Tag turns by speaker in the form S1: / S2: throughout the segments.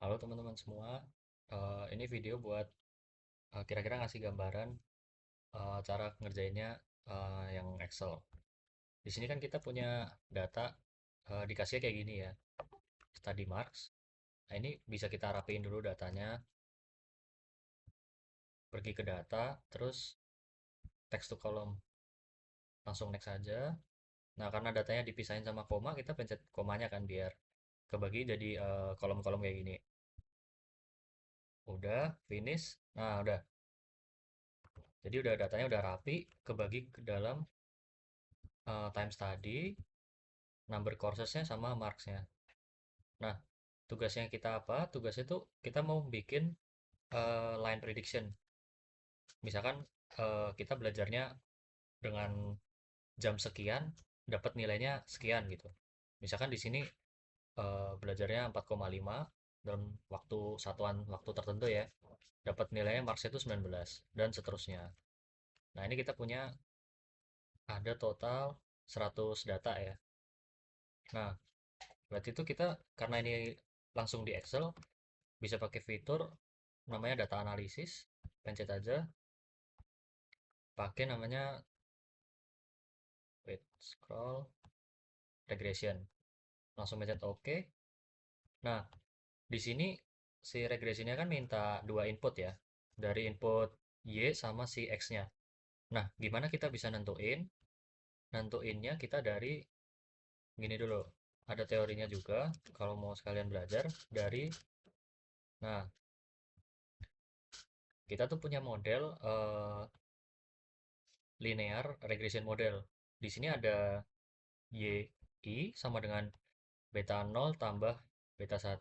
S1: Halo teman-teman semua. Ini video buat kira-kira ngasih gambaran cara ngerjainnya yang Excel. Di sini kan kita punya data dikasihnya kayak gini ya, study marks. Nah, ini bisa kita rapiin dulu datanya, pergi ke data, terus text to column, langsung next aja. Nah, karena datanya dipisahin sama koma, kita pencet komanya kan biar kebagi jadi kolom-kolom kayak gini. Udah, finish. Nah, udah. Jadi udah datanya udah rapi, kebagi ke dalam time study, number coursesnya sama marksnya. Nah, tugasnya kita apa? Tugasnya tuh kita mau bikin line prediction. Misalkan kita belajarnya dengan jam sekian, dapat nilainya sekian gitu. Misalkan di sini belajarnya 4,5 dalam waktu satuan waktu tertentu ya. Dapat nilainya marksnya itu 19 dan seterusnya. Nah, ini kita punya ada total 100 data ya. Nah, berarti itu kita karena ini langsung di Excel bisa pakai fitur namanya data analisis, pencet aja, pakai namanya wait scroll regression, langsung pencet OK. Nah, di sini si regresinya kan minta dua input ya, dari input y sama si x-nya. Nah, gimana kita bisa nentuin? Nentuinnya kita dari gini dulu, ada teorinya juga kalau mau sekalian belajar dari. Nah, kita tuh punya model linear regression model. Di sini ada y sama dengan beta 0 tambah beta 1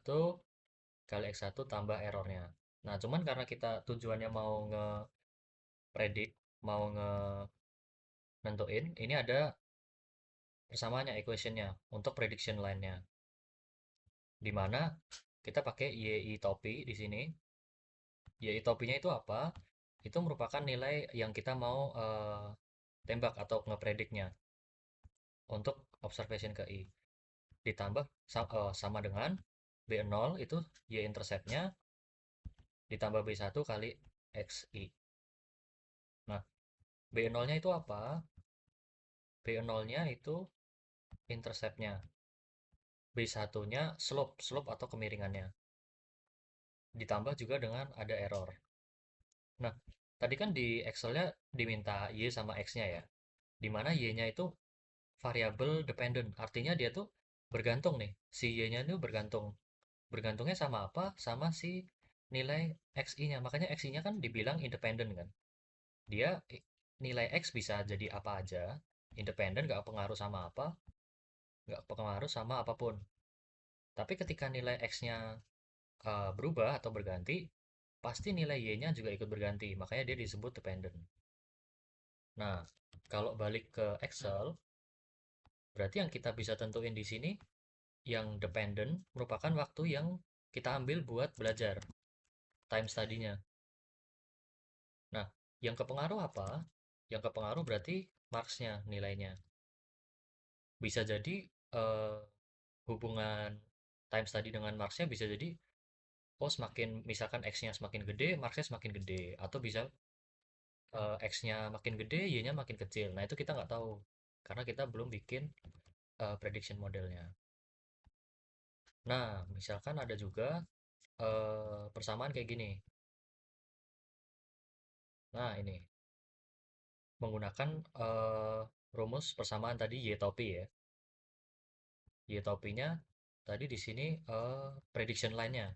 S1: kali x1 tambah errornya. Nah, cuman karena kita tujuannya mau nge-predict, mau nentuin, ini ada persamaannya, equationnya untuk prediction line-nya. Di mana kita pakai y topi di sini. Y topinya itu apa? Itu merupakan nilai yang kita mau tembak atau ngeprediknya untuk observation ke i. Ditambah sama dengan b0 itu y intercept-nya ditambah b1 kali xi. Nah, b0-nya itu apa? B0-nya itu intercept-nya. B1-nya slope atau kemiringannya. Ditambah juga dengan ada error. Nah, tadi kan di Excel-nya diminta Y sama X-nya ya. Dimana Y-nya itu variable dependent. Artinya dia tuh bergantung nih. Si Y-nya itu bergantung. Bergantungnya sama apa? Sama si nilai XI-nya. Makanya XI-nya kan dibilang independent kan. Dia nilai X bisa jadi apa aja. Independent, gak pengaruh sama apa. Gak pengaruh sama apapun. Tapi ketika nilai X-nya berubah atau berganti, pasti nilai Y-nya juga ikut berganti. Makanya dia disebut dependent. Nah, kalau balik ke Excel, berarti yang kita bisa tentuin di sini yang dependent merupakan waktu yang kita ambil buat belajar, time study-nya. Nah, yang kepengaruh apa? Yang kepengaruh berarti marks-nya, nilainya. Bisa jadi eh, hubungan time study dengan marks-nya bisa jadi oh semakin misalkan X-nya semakin gede, marks-nya semakin gede. Atau bisa X-nya makin gede, Y-nya makin kecil. Nah, itu kita nggak tahu. Karena kita belum bikin prediction modelnya. Nah, misalkan ada juga persamaan kayak gini. Nah, ini menggunakan rumus persamaan tadi Y topi ya. Y topinya tadi di sini prediction line-nya.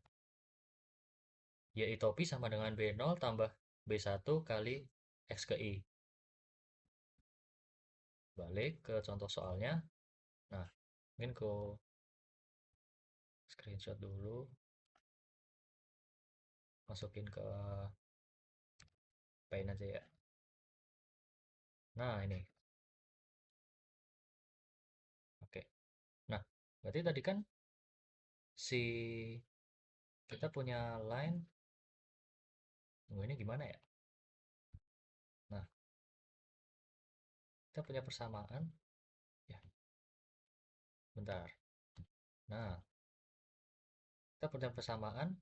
S1: Y topi sama dengan B0 tambah B1 kali X ke I. Balik ke contoh soalnya. Nah, mungkin ku screenshot dulu, masukin ke Paint aja ya. Nah, ini. Oke. Nah, berarti tadi kan si kita punya line, tunggu ini gimana ya? Nah, kita punya persamaan, ya, bentar. Nah, kita punya persamaan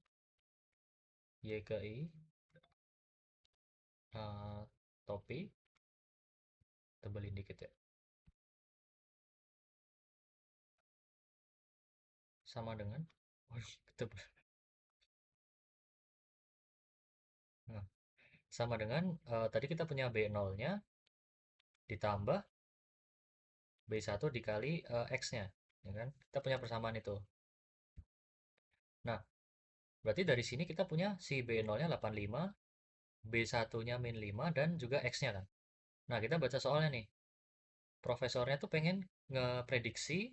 S1: Y ke I, eh, topi, tebelin dikit ya, sama dengan, waduh, tebel. Nah, sama dengan, tadi kita punya B0-nya ditambah B1 dikali X-nya, ya kan? Kita punya persamaan itu. Nah, berarti dari sini kita punya si B0-nya 85, B1-nya min 5, dan juga X-nya kan. Nah, kita baca soalnya nih. Profesornya tuh pengen ngeprediksi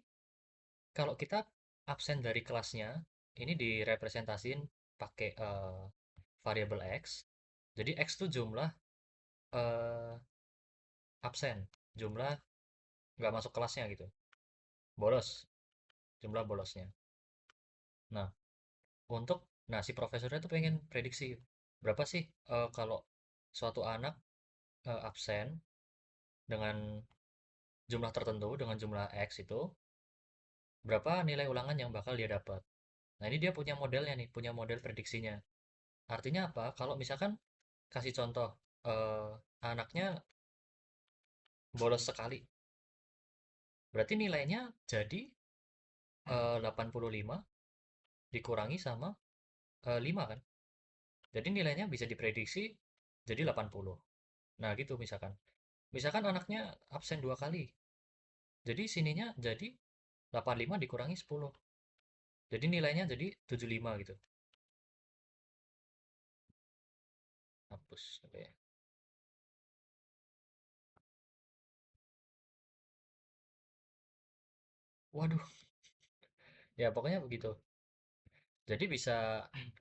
S1: kalau kita absen dari kelasnya, ini direpresentasiin pakai variabel X. Jadi X tuh jumlah eh, absen, jumlah nggak masuk kelasnya gitu. Bolos, jumlah bolosnya. Nah, untuk, nah si profesornya tuh pengen prediksi berapa sih kalau suatu anak absen dengan jumlah tertentu, dengan jumlah X itu, berapa nilai ulangan yang bakal dia dapat. Nah, ini dia punya modelnya nih, punya model prediksinya. Artinya apa? Kalau misalkan kasih contoh, eh, anaknya bolos sekali, berarti nilainya jadi 85 dikurangi sama 5 kan? Jadi nilainya bisa diprediksi jadi 80. Nah, gitu misalkan. Misalkan anaknya absen 2 kali, jadi sininya jadi 85 dikurangi 10. Jadi nilainya jadi 75 gitu. Hapus apa ya? Waduh, ya pokoknya begitu. Jadi bisa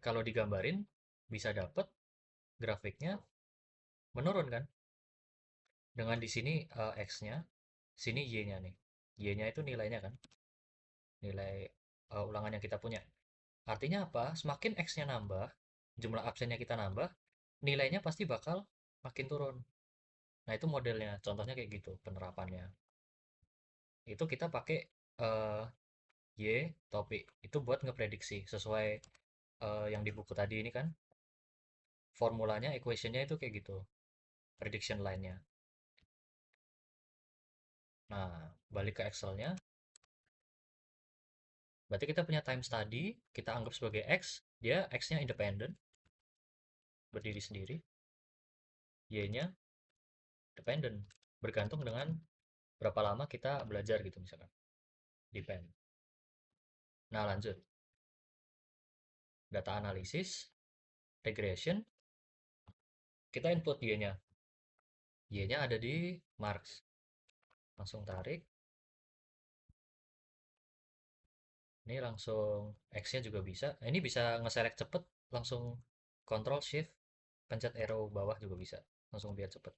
S1: kalau digambarin bisa dapet grafiknya menurun kan? Dengan di sini X-nya, sini Y-nya nih. Y-nya itu nilainya kan, nilai ulangan yang kita punya. Artinya apa? Semakin X-nya nambah, jumlah absennya kita nambah, nilainya pasti bakal makin turun. Nah, itu modelnya. Contohnya kayak gitu penerapannya. Itu kita pakai eh, Y topik. Itu buat ngeprediksi sesuai yang di buku tadi ini kan. Formulanya, equationnya itu kayak gitu. Prediction line-nya. Nah, balik ke Excel-nya. Berarti kita punya time study, kita anggap sebagai X, dia X-nya independen, berdiri sendiri, Y-nya dependen, bergantung dengan berapa lama kita belajar gitu misalkan, depend. Nah lanjut, data analisis, regression, kita input Y-nya. Y-nya ada di marks, langsung tarik, ini langsung X-nya juga bisa. Nah, ini bisa nge-select cepet, langsung Control Shift, pencet arrow bawah juga bisa, langsung biar cepet.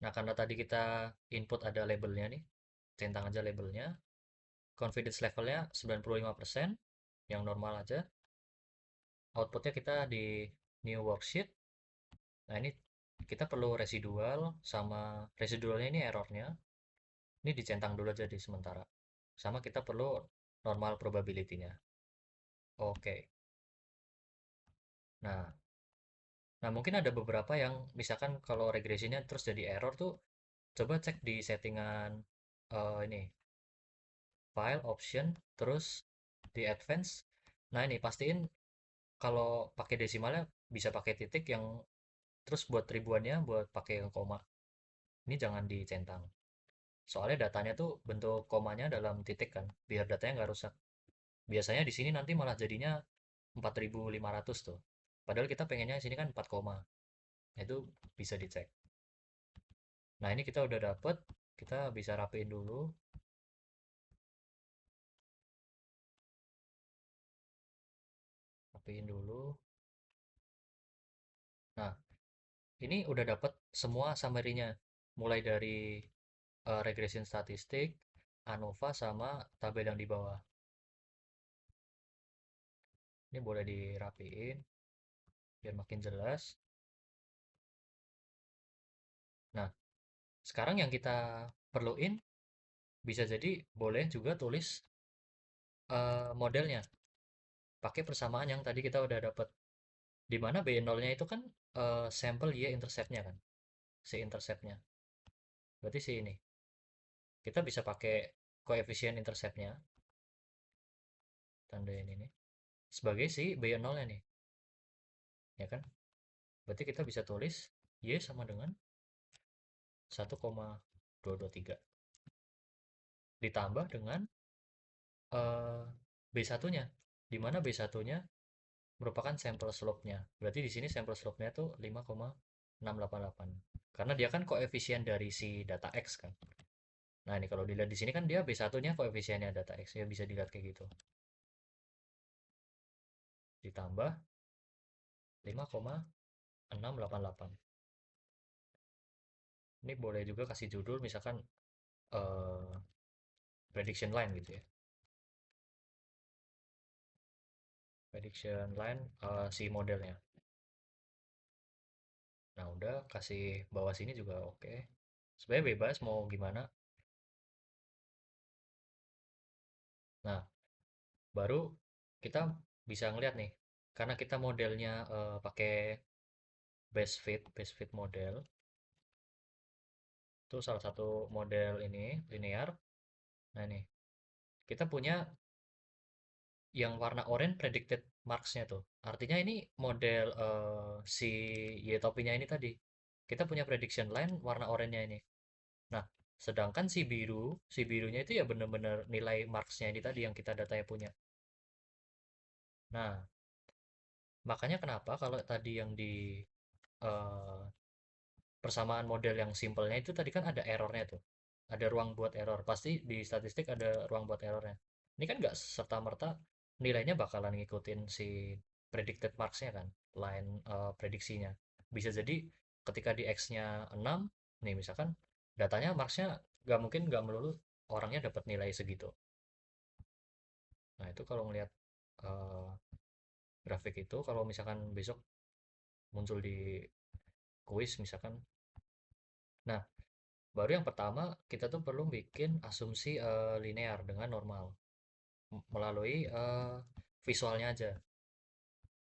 S1: Nah, karena tadi kita input ada labelnya nih, centang aja labelnya. Confidence levelnya 95%, yang normal aja. Outputnya kita di new worksheet. Nah, ini kita perlu residual, sama residualnya ini errornya. Ini dicentang dulu aja di sementara. Sama kita perlu normal probability-nya. Oke. Nah, nah mungkin ada beberapa yang misalkan kalau regresinya terus jadi error tuh, coba cek di settingan ini file option, terus di advance. Nah, ini pastiin kalau pakai desimalnya bisa pakai titik yang, terus buat ribuannya buat pakai koma. Ini jangan dicentang. Soalnya datanya tuh bentuk komanya dalam titik kan, biar datanya nggak rusak. Biasanya di sini nanti malah jadinya 4500 tuh. Padahal kita pengennya di sini kan 4 koma. Nah, itu bisa dicek. Nah, ini kita udah dapet, kita bisa rapiin dulu, rapiin dulu. Nah, ini udah dapet semua summary-nya. Mulai dari regression statistik, ANOVA, sama tabel yang di bawah. Ini boleh dirapiin biar makin jelas. Nah, sekarang yang kita perluin bisa jadi boleh juga tulis modelnya. pakai persamaan yang tadi kita udah dapat. Di mana B0-nya itu kan sampel Y intercept-nya kan. Si intercept-nya. Berarti si ini. Kita bisa pakai koefisien intercept-nya, tandain ini, sebagai si B0-nya nih. Ya kan? Berarti kita bisa tulis Y sama dengan 1,223 ditambah dengan B1-nya, di mana B1-nya merupakan sampel slope-nya. Berarti di sini sampel slope-nya tuh 5,688. Karena dia kan koefisien dari si data X kan. Nah, ini kalau dilihat di sini kan dia B1-nya koefisiennya data X, ya bisa dilihat kayak gitu. Ditambah 5,688. Ini boleh juga kasih judul misalkan eh, prediction line gitu ya. Prediction line si modelnya. Nah, udah kasih bawah sini juga oke. Sebenarnya bebas mau gimana. Nah, baru kita bisa ngeliat nih. Karena kita modelnya pakai best fit model. Itu salah satu model ini linear. Nah, ini kita punya yang warna oranye predicted marks-nya tuh. Artinya ini model si Y-topinya ini tadi. Kita punya prediction line warna oranye ini. Nah, sedangkan si birunya itu ya bener-bener nilai marks-nya ini tadi yang kita datanya punya. Nah, makanya kenapa kalau tadi yang di eh, persamaan model yang simpelnya itu tadi kan ada errornya tuh. Ada ruang buat error. Pasti di statistik ada ruang buat errornya. Ini kan nggak serta-merta nilainya bakalan ngikutin si predicted marks-nya kan, line prediksinya. Bisa jadi ketika di X-nya 6, nih misalkan datanya marks-nya nggak mungkin nggak melulu orangnya dapat nilai segitu. Nah, itu kalau ngelihat eh, grafik itu, kalau misalkan besok muncul di kuis misalkan. Nah, baru yang pertama, kita tuh perlu bikin asumsi linear dengan normal melalui visualnya aja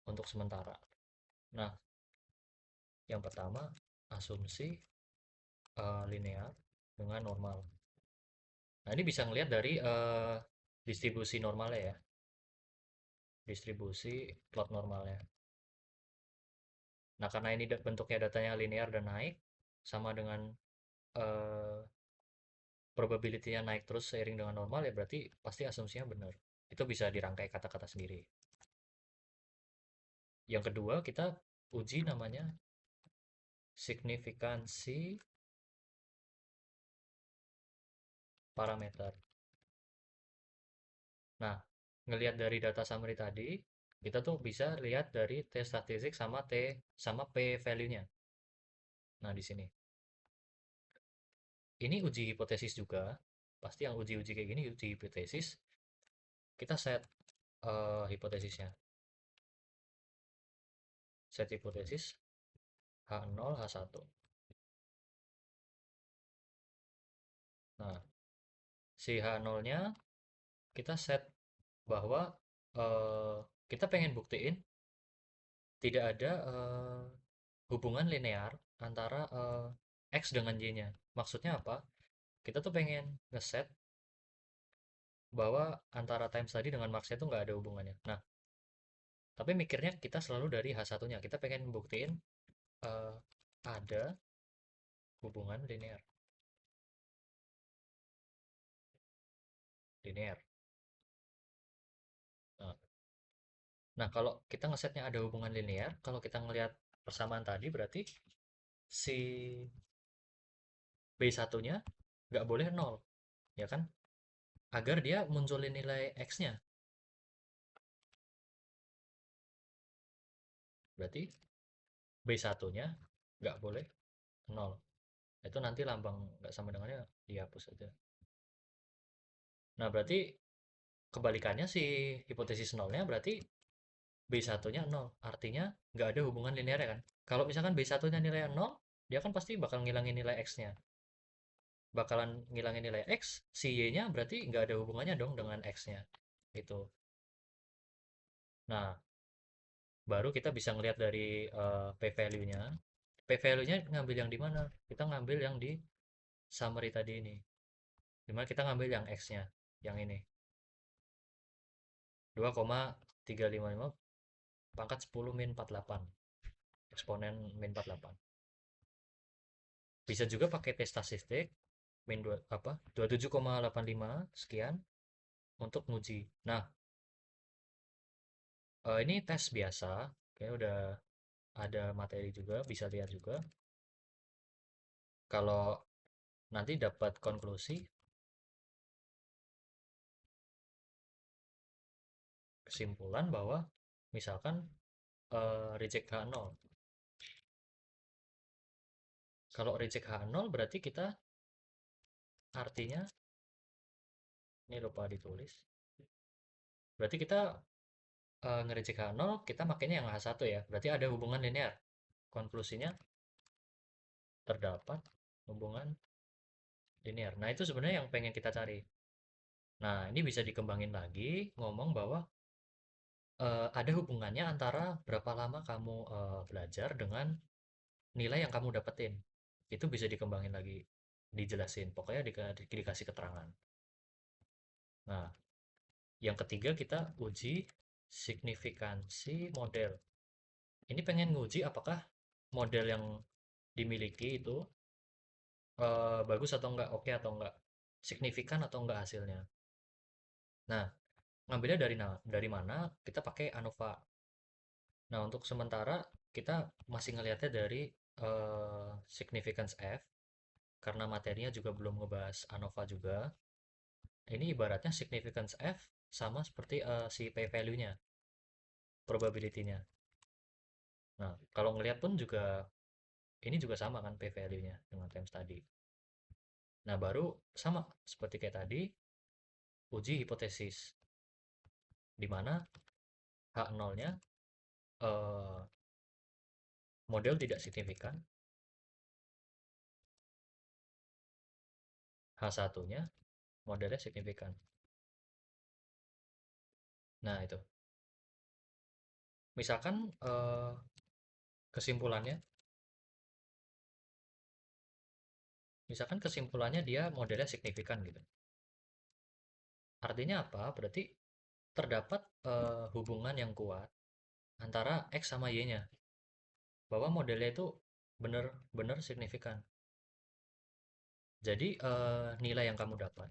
S1: untuk sementara. Nah, yang pertama asumsi linear dengan normal. Nah, ini bisa ngelihat dari distribusi normalnya ya, distribusi plot normalnya. Nah, karena ini bentuknya datanya linear dan naik, sama dengan eh, probability-nya naik terus seiring dengan normal ya berarti pasti asumsinya benar. Itu bisa dirangkai kata-kata sendiri. Yang kedua, kita uji namanya signifikansi parameter. Nah, ngelihat dari data summary tadi, kita tuh bisa lihat dari T statistik sama P value-nya. Nah, di sini. Ini uji hipotesis juga. Pasti yang uji-uji kayak gini uji hipotesis. Kita set hipotesisnya. Set hipotesis H0, H1. Nah, si H0-nya kita set bahwa kita pengen buktiin tidak ada hubungan linear antara X dengan Y-nya. Maksudnya apa? Kita tuh pengen ngeset bahwa antara time study dengan marksnya itu nggak ada hubungannya. Nah, tapi mikirnya kita selalu dari H1-nya. Kita pengen buktiin eh, ada hubungan linear. Linear. Nah, nah, kalau kita ngesetnya ada hubungan linear, kalau kita ngelihat persamaan tadi berarti si B1-nya nggak boleh nol, ya kan? Agar dia munculin nilai X-nya. Berarti B1-nya nggak boleh nol. Itu nanti lambang nggak sama dengannya dihapus aja. Nah, berarti kebalikannya si hipotesis nolnya berarti B1-nya nol. Artinya nggak ada hubungan linear ya kan? Kalau misalkan B1-nya nilai nol, dia kan pasti bakal ngilangin nilai X-nya. Bakalan ngilangin nilai X, si Y-nya berarti nggak ada hubungannya dong dengan X-nya. Gitu. Nah, baru kita bisa ngelihat dari p value-nya. P value-nya ngambil yang di mana? Kita ngambil yang di summary tadi ini. Dimana kita ngambil yang X-nya, yang ini. 2,355 pangkat 10 min 48. Eksponen min 48. Bisa juga pakai tes statistik min 2 apa? 27,85 sekian untuk nguji. Nah, ini tes biasa. Kayaknya udah ada materi juga, bisa lihat juga. Kalau nanti dapat konklusi, kesimpulan bahwa misalkan reject H0. Kalau reject H0 berarti kita artinya ini lupa ditulis. Berarti kita ngereject H0, kita makanya yang H1 ya. Berarti ada hubungan linear. Konklusinya terdapat hubungan linear. Nah, itu sebenarnya yang pengen kita cari. Nah, ini bisa dikembangin lagi ngomong bahwa ada hubungannya antara berapa lama kamu belajar dengan nilai yang kamu dapetin. Itu bisa dikembangin lagi, dijelasin. Pokoknya dikasih keterangan. Nah, yang ketiga kita uji signifikansi model. Ini pengen nguji apakah model yang dimiliki itu bagus atau enggak, oke atau enggak, signifikan atau enggak hasilnya. Nah, ngambilnya dari mana? Kita pakai ANOVA. Nah, untuk sementara kita masih ngelihatnya dari significance F karena materinya juga belum ngebahas ANOVA juga. Ini ibaratnya significance F sama seperti si P value-nya, probability-nya. Nah, kalau ngelihat pun juga ini juga sama kan P value-nya dengan time study. Nah, baru sama seperti kayak tadi, uji hipotesis di mana H0-nya eh, model tidak signifikan, H1-nya modelnya signifikan. Nah, itu. Misalkan kesimpulannya, misalkan kesimpulannya dia modelnya signifikan gitu. Artinya apa? Berarti terdapat hubungan yang kuat antara X sama Y-nya. Bahwa modelnya itu benar-benar signifikan. Jadi nilai yang kamu dapat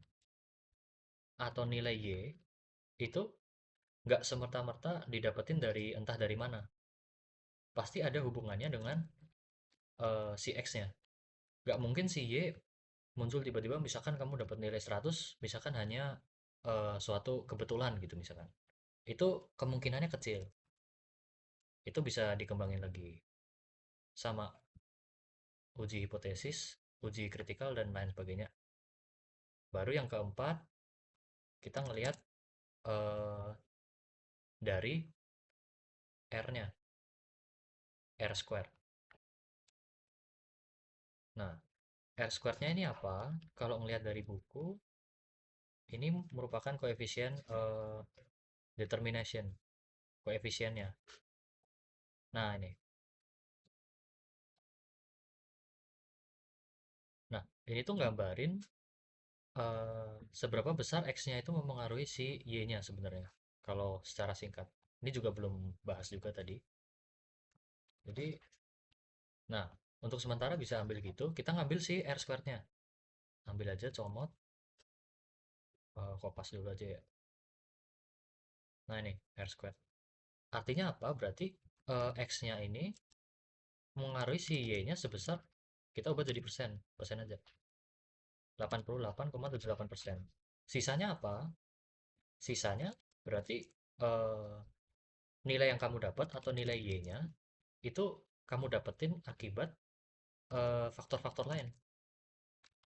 S1: atau nilai Y itu nggak semerta-merta didapetin dari entah dari mana. Pasti ada hubungannya dengan si X-nya. Nggak mungkin si Y muncul tiba-tiba misalkan kamu dapat nilai 100, misalkan hanya suatu kebetulan gitu misalkan. Itu kemungkinannya kecil. Itu bisa dikembangin lagi. Sama uji hipotesis, uji kritikal, dan lain sebagainya. Baru yang keempat, kita ngelihat eh, dari R-nya, R square. Nah, R square-nya ini apa? Kalau ngelihat dari buku, ini merupakan koefisien determination, koefisiennya. Nah, ini. Nah, ini tuh gambarin seberapa besar X-nya itu mempengaruhi si Y-nya sebenarnya. Kalau secara singkat. Ini juga belum bahas juga tadi. Jadi, nah, untuk sementara bisa ambil gitu. Kita ngambil si R squared-nya. Ambil aja, comot. Kopas dulu aja ya. Nah, ini R squared. Artinya apa? Berarti X-nya ini mengaruhi si Y-nya sebesar, kita ubah jadi persen. Persen aja. 88,78%. Sisanya apa? Sisanya berarti eh, nilai yang kamu dapat atau nilai Y-nya itu kamu dapetin akibat faktor-faktor lain,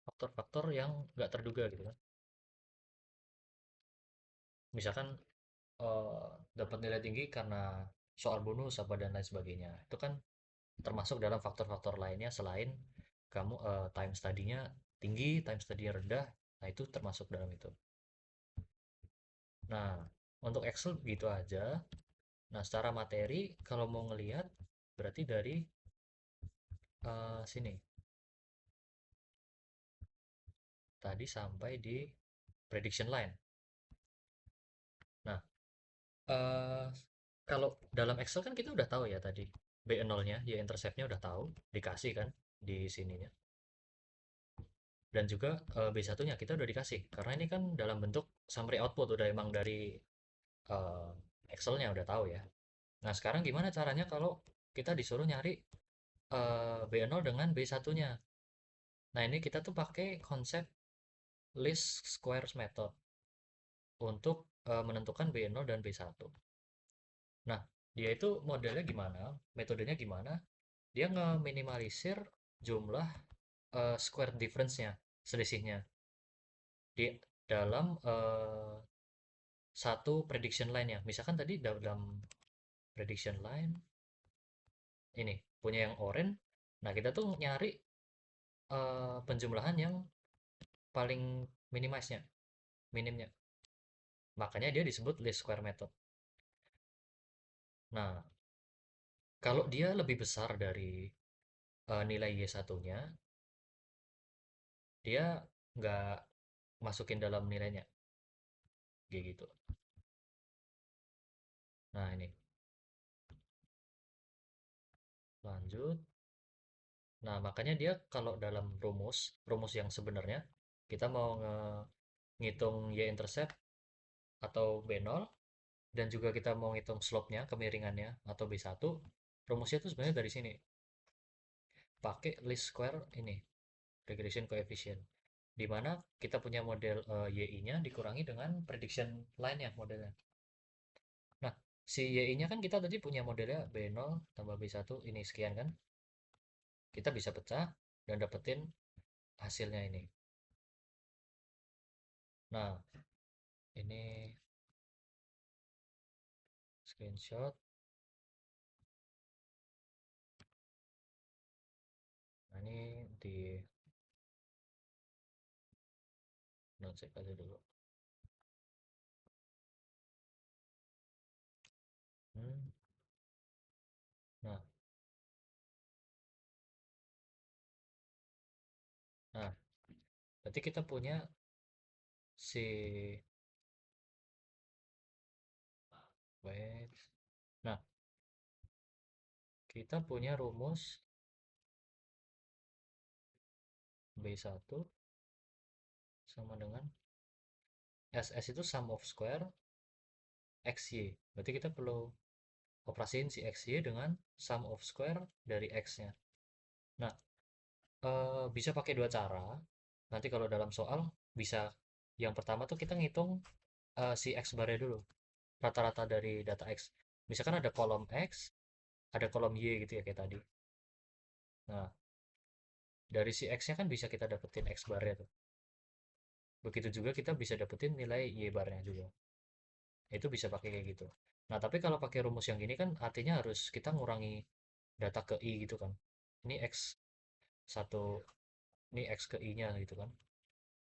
S1: faktor-faktor yang nggak terduga gitu kan. Misalkan dapat nilai tinggi karena soal bonus apa dan lain sebagainya. Itu kan termasuk dalam faktor-faktor lainnya selain kamu time study-nya tinggi, time study-nya rendah. Nah, itu termasuk dalam itu. Nah, untuk Excel begitu aja. Nah, secara materi kalau mau ngelihat berarti dari sini tadi sampai di prediction line. Nah, eh, kalau dalam Excel kan kita udah tahu ya tadi B0-nya, y intercept-nya udah tahu, dikasih kan di sininya. Dan juga B1-nya kita udah dikasih. Karena ini kan dalam bentuk summary output udah emang dari eh, Excel-nya udah tahu ya. Nah, sekarang gimana caranya kalau kita disuruh nyari B0 dengan B1-nya? Nah, ini kita tuh pakai konsep least squares method untuk menentukan B0 dan B1. Nah, dia itu modelnya gimana? Metodenya gimana? Dia nge-minimalisir jumlah square difference-nya, selisihnya di dalam satu prediction line ya. Misalkan tadi dalam prediction line ini punya yang orange. Nah, kita tuh nyari penjumlahan yang paling minimizenya, minimnya. Makanya dia disebut least square method. Nah, kalau dia lebih besar dari nilai Y1-nya, dia nggak masukin dalam nilainya. Kayak gitu. Nah, ini lanjut. Nah, makanya dia kalau dalam rumus yang sebenarnya, kita mau ngitung y-intercept atau B0, dan juga kita mau ngitung slope-nya, kemiringannya, atau B1, rumusnya itu sebenarnya dari sini. Pakai least square ini, regression coefficient. Di mana kita punya model YI-nya dikurangi dengan prediction line-nya modelnya. Nah, si YI-nya kan kita tadi punya modelnya B0 tambah B1 ini sekian kan. Kita bisa pecah dan dapetin hasilnya ini. Nah, ini screenshot. Nah, ini di non-save aja dulu. Hmm. Nah, nah, berarti kita punya si wait. Nah, kita punya rumus B1 sama dengan SS itu sum of square XY. Berarti kita perlu operasiin si XY dengan sum of square dari X-nya. Nah, bisa pakai dua cara. Nanti kalau dalam soal bisa yang pertama tuh kita ngitung si X barnya dulu. Rata-rata dari data X. Misalkan ada kolom X, ada kolom Y gitu ya kayak tadi. Nah, dari si X-nya kan bisa kita dapetin X barnya tuh. Begitu juga kita bisa dapetin nilai Y barnya juga. Itu bisa pakai kayak gitu. Nah, tapi kalau pakai rumus yang gini kan artinya harus kita ngurangi data ke I gitu kan. Ini X satu, ini X ke I-nya gitu kan.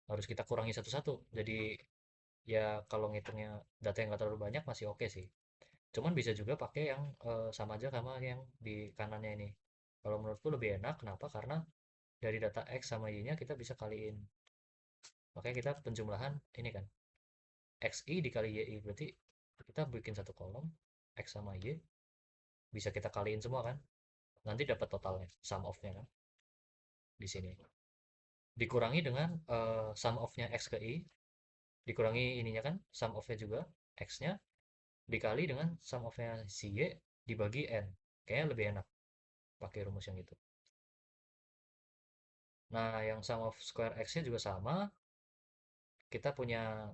S1: Harus kita kurangi satu-satu. Jadi ya kalau ngitungnya data yang nggak terlalu banyak masih oke sih. Cuman bisa juga pakai yang sama aja sama yang di kanannya ini. Kalau menurutku lebih enak, kenapa? Karena dari data X sama Y-nya kita bisa kaliin. Makanya kita penjumlahan ini kan, XI dikali YI. Berarti kita bikin satu kolom, X sama Y, bisa kita kaliin semua kan. Nanti dapat totalnya, sum of-nya kan, di sini. Dikurangi dengan sum of-nya X ke Y, dikurangi ininya kan, sum of-nya juga, X-nya, dikali dengan sum of-nya si Y, dibagi N. Kayaknya lebih enak pakai rumus yang itu. Nah, yang sum of square X-nya juga sama. Kita punya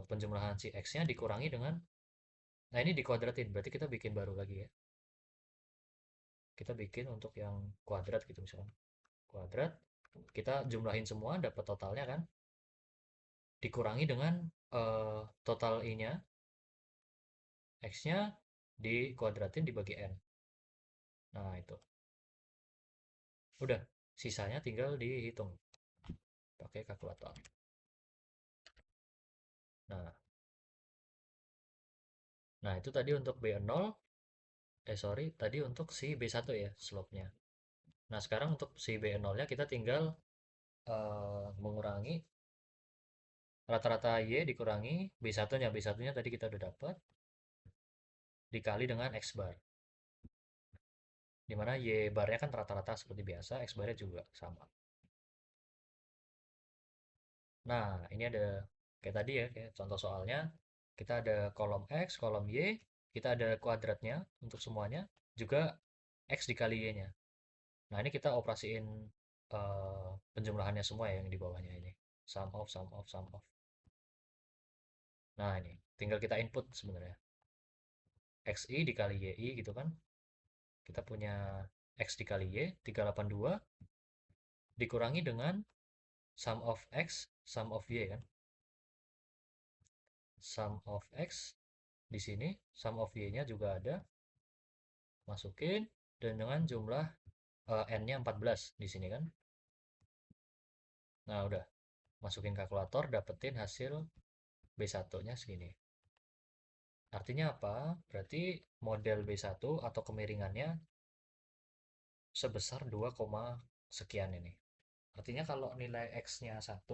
S1: penjumlahan si X-nya dikurangi dengan, nah ini dikuadratin, berarti kita bikin baru lagi ya. Kita bikin untuk yang kuadrat gitu misalkan. Kuadrat, kita jumlahin semua, dapat totalnya kan. Dikurangi dengan total I-nya, X-nya dikuadratin dibagi N. Nah, itu. Udah, sisanya tinggal dihitung pakai kalkulator. Nah, Nah, itu tadi untuk B0, sorry, tadi untuk si B1 ya, slope-nya. Nah, sekarang untuk si B0-nya kita tinggal mengurangi rata-rata Y dikurangi B1-nya. B1-nya tadi kita udah dapat, dikali dengan X bar. Dimana Y barnya kan rata-rata seperti biasa, X barnya juga sama. Nah, ini ada kayak tadi ya, kayak contoh soalnya, kita ada kolom X, kolom Y, kita ada kuadratnya untuk semuanya, juga X dikali Y-nya. Nah, ini kita operasiin penjumlahannya semua ya yang di bawahnya ini. Sum of, sum of, sum of. Nah, ini tinggal kita input sebenarnya. XI dikali YI gitu kan. Kita punya X dikali Y, 382, dikurangi dengan sum of X, sum of Y kan. Sum of X di sini, sum of Y-nya juga ada. Masukin, dan dengan jumlah N-nya 14 di sini kan. Nah, udah. Masukin kalkulator, dapetin hasil B1-nya segini. Artinya apa? Berarti model B1 atau kemiringannya sebesar 2, sekian ini. Artinya kalau nilai X-nya 1,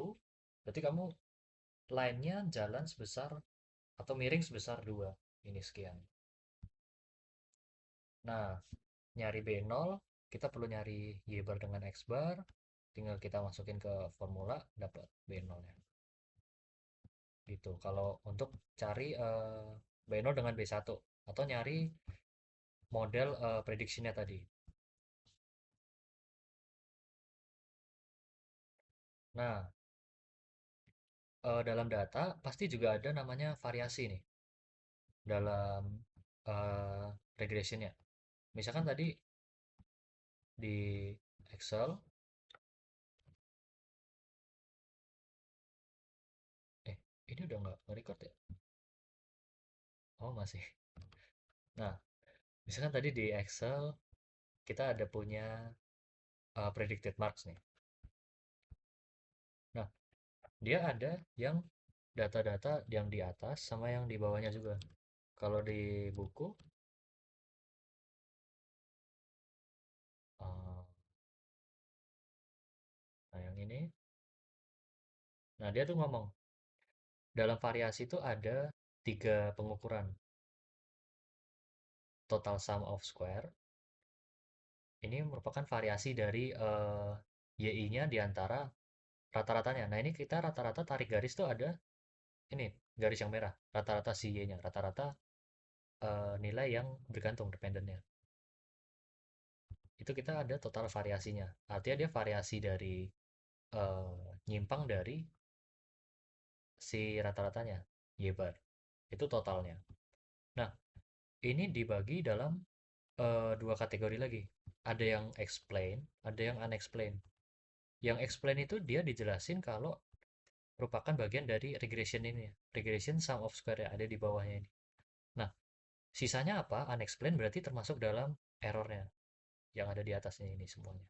S1: berarti kamu line-nya jalan sebesar atau miring sebesar 2. Ini sekian. Nah, nyari B0, kita perlu nyari Y bar dengan X bar. Tinggal kita masukin ke formula, dapat B0-nya. Gitu. Kalau untuk cari B0 dengan B1 atau nyari model prediksinya tadi. Nah, dalam data pasti juga ada namanya variasi nih dalam regressionnya. Misalkan tadi di Excel, eh ini udah nggak nge-record ya? Oh masih. Nah, misalkan tadi di Excel kita ada punya predicted marks nih. Nah, dia ada yang data-data yang di atas sama yang di bawahnya juga. Kalau di buku, uh, nah yang ini, nah dia tuh ngomong dalam variasi itu ada tiga pengukuran: total sum of square. Ini merupakan variasi dari YI-nya di antara rata-ratanya. Nah, ini kita rata-rata tarik garis tuh ada ini garis yang merah, rata-rata si Y-nya, rata-rata nilai yang bergantung dependennya. Itu kita ada total variasinya. Artinya dia variasi dari nyimpang dari si rata-ratanya, Y bar. Itu totalnya. Nah, ini dibagi dalam dua kategori lagi. Ada yang explain, ada yang unexplained. Yang explain itu dia dijelasin kalau merupakan bagian dari regression ini. Regression sum of square yang ada di bawahnya ini. Nah, sisanya apa? Unexplained berarti termasuk dalam errornya yang ada di atasnya ini semuanya.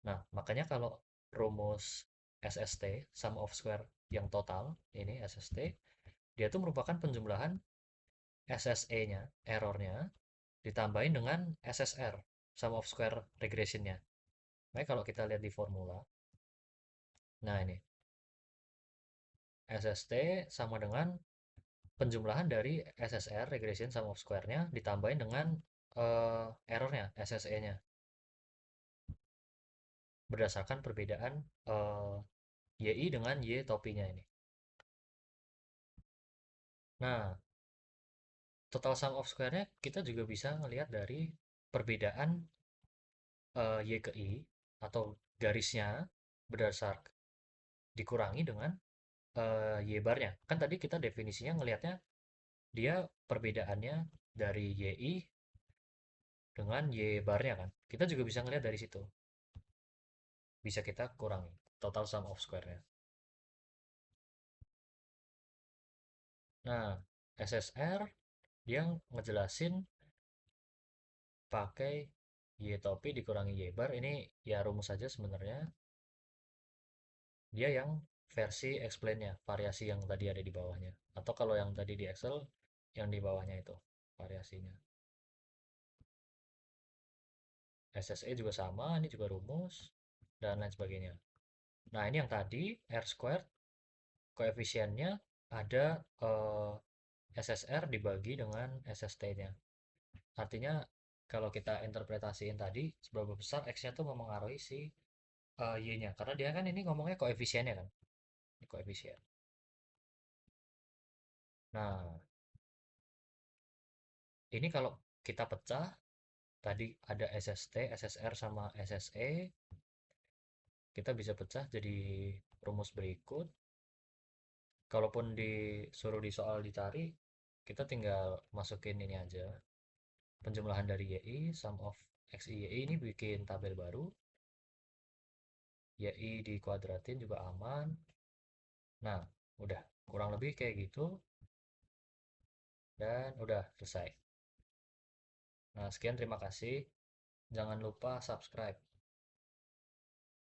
S1: Nah, makanya kalau rumus SST, sum of square yang total, ini SST, dia tuh merupakan penjumlahan SSE-nya, errornya, ditambahin dengan SSR, sum of square regressionnya. Makanya kalau kita lihat di formula, nah ini, SST sama dengan penjumlahan dari SSR, regression sum of square-nya, ditambahin dengan errornya, SSE-nya. Berdasarkan perbedaan YI dengan Y topinya ini. Nah, total sum of square-nya kita juga bisa ngelihat dari perbedaan Y ke I atau garisnya berdasar dikurangi dengan Y barnya. Kan tadi kita definisinya ngelihatnya dia perbedaannya dari YI dengan Y barnya kan. Kita juga bisa ngelihat dari situ. Bisa kita kurangi total sum of square-nya. Nah, SSR dia ngejelasin pakai Y topi dikurangi Y bar. Ini ya rumus saja sebenarnya. Dia yang versi explain-nya, variasi yang tadi ada di bawahnya. Atau kalau yang tadi di Excel, yang di bawahnya itu variasinya. SSE juga sama, ini juga rumus, dan lain sebagainya. Nah, ini yang tadi, R squared, koefisiennya ada SSR dibagi dengan SST-nya. Artinya, kalau kita interpretasiin tadi, seberapa besar X-nya tuh memengaruhi si Y-nya. Karena dia kan ini ngomongnya koefisiennya kan. Ini koefisien. Nah, ini kalau kita pecah, tadi ada SST, SSR, sama SSE, kita bisa pecah jadi rumus berikut. Kalaupun disuruh di soal dicari, kita tinggal masukin ini aja. Penjumlahan dari YI, sum of XI YI, ini bikin tabel baru. YI dikuadratin juga aman. Nah, udah. Kurang lebih kayak gitu. Dan udah selesai. Nah, sekian terima kasih. Jangan lupa subscribe.